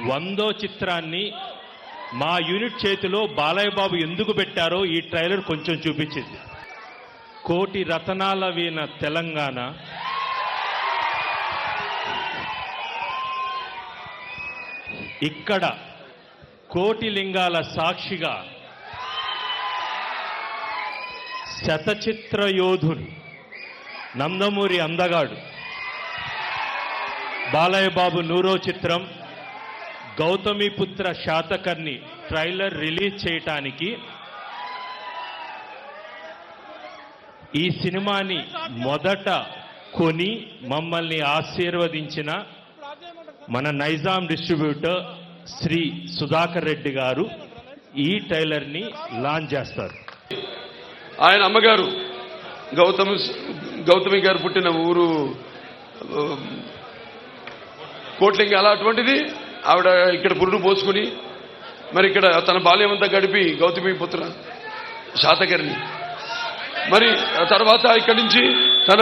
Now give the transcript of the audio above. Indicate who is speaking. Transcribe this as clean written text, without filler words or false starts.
Speaker 1: 100వ చిత్రాన్ని మా యూనిట్ చేతిలో బాలయ్య బాబు ఎందుకు పెట్టారో ఈ ట్రైలర్ కొంచెం చూపించింది. కోటి రతనాల వీణ తెలంగాణ, ఇక్కడ కోటి లింగాల సాక్షిగా శతచిత్ర యోధుడు నందమూరి అందగాడు బాలయ్య బాబు 100వ చిత్రం గౌతమిపుత్ర శాతకర్ణి ట్రైలర్ రిలీజ్ చేయటానికి ఈ సినిమాని మొదట కొని మమ్మల్ని ఆశీర్వదించిన మన నైజాం డిస్ట్రిబ్యూటర్ శ్రీ సుధాకర్ రెడ్డి గారు ఈ ట్రైలర్ని లాంచ్ చేస్తారు.
Speaker 2: ఆయన అమ్మగారు గౌతమి గారు పుట్టిన ఊరు కోట్లింగాల, అటువంటిది ఆవిడ ఇక్కడ పురుడు పోసుకుని మరి ఇక్కడ తన బాల్యమంతా గడిపి గౌతమి పుత్ర శాతకర్ణి, మరి తర్వాత ఇక్కడి నుంచి తన